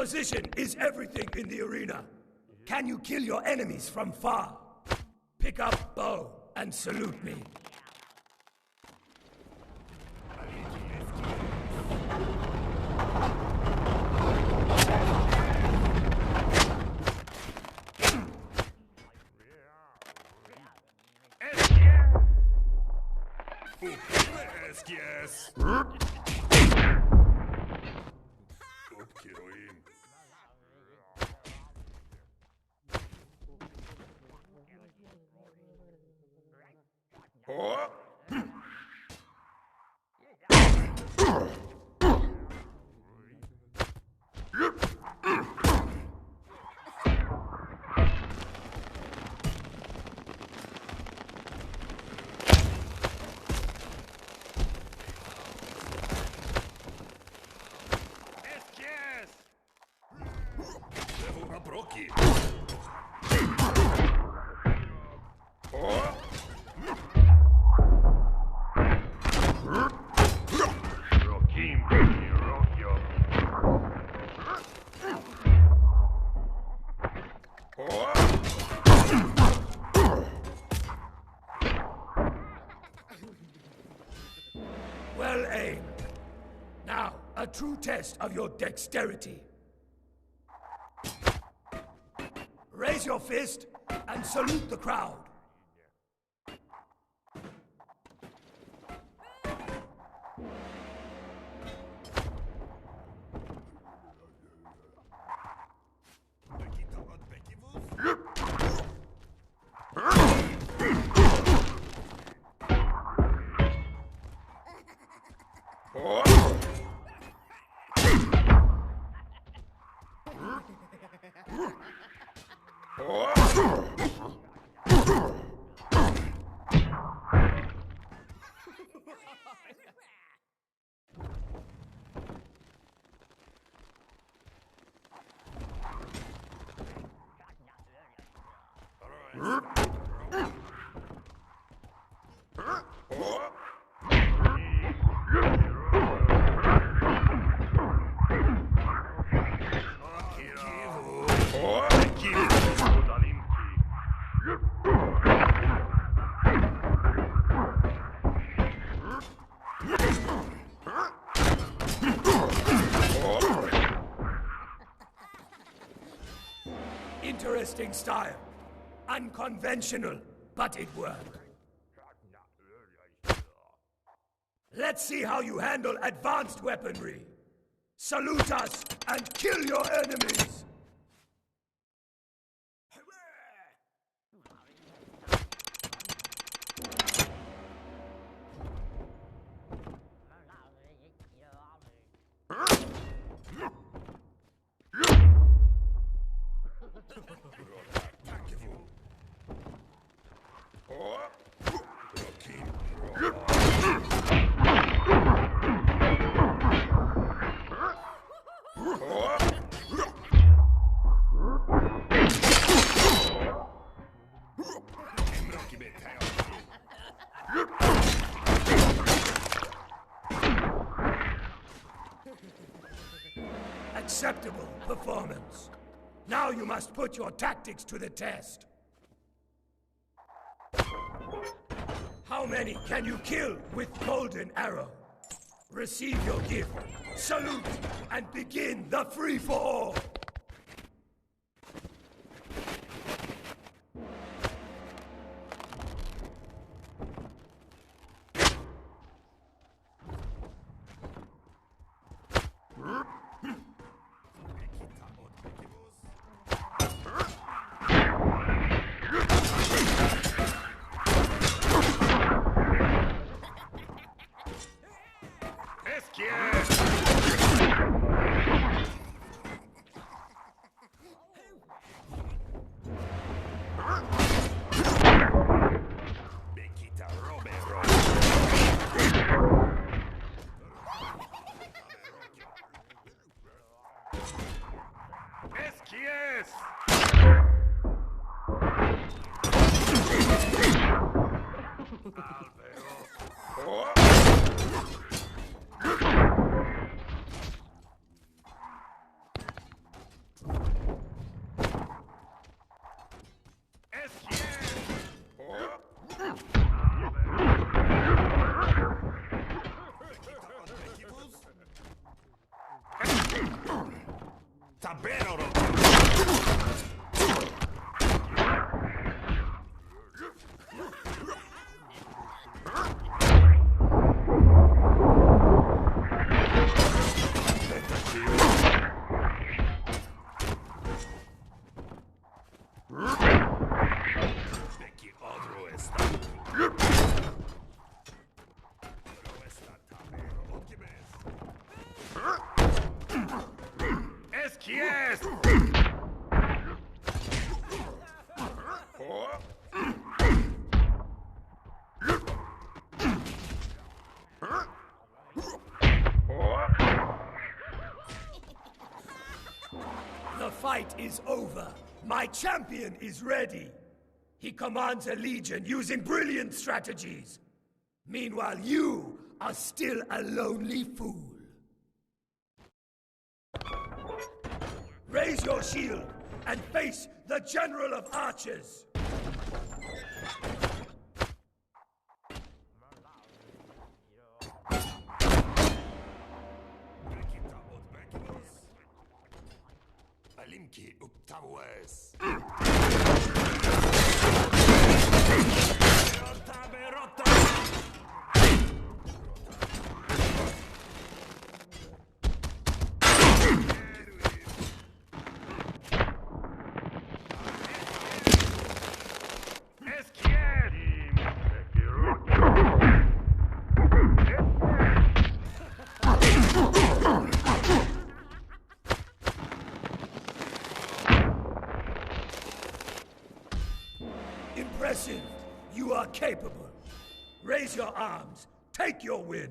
Position is everything in the arena. Can you kill your enemies from far? Pick up bow and salute me. Yes. Well aimed. Now, a true test of your dexterity. Raise your fist and salute the crowd. Interesting style. Unconventional, but it worked. Let's see how you handle advanced weaponry. Salute us and kill your enemies! Acceptable performance. Now you must put your tactics to the test. How many can you kill with golden arrow? Receive your gift, salute, and begin the free-for-all! Davvero Neki odru è stato. Odru è stata. SKS! The fight is over. My champion is ready. He commands a legion using brilliant strategies. Meanwhile, you are still a lonely fool. Raise your shield and face the General of Archers. Alimki Uptawes. Impressive. You are capable. Raise your arms. Take your win.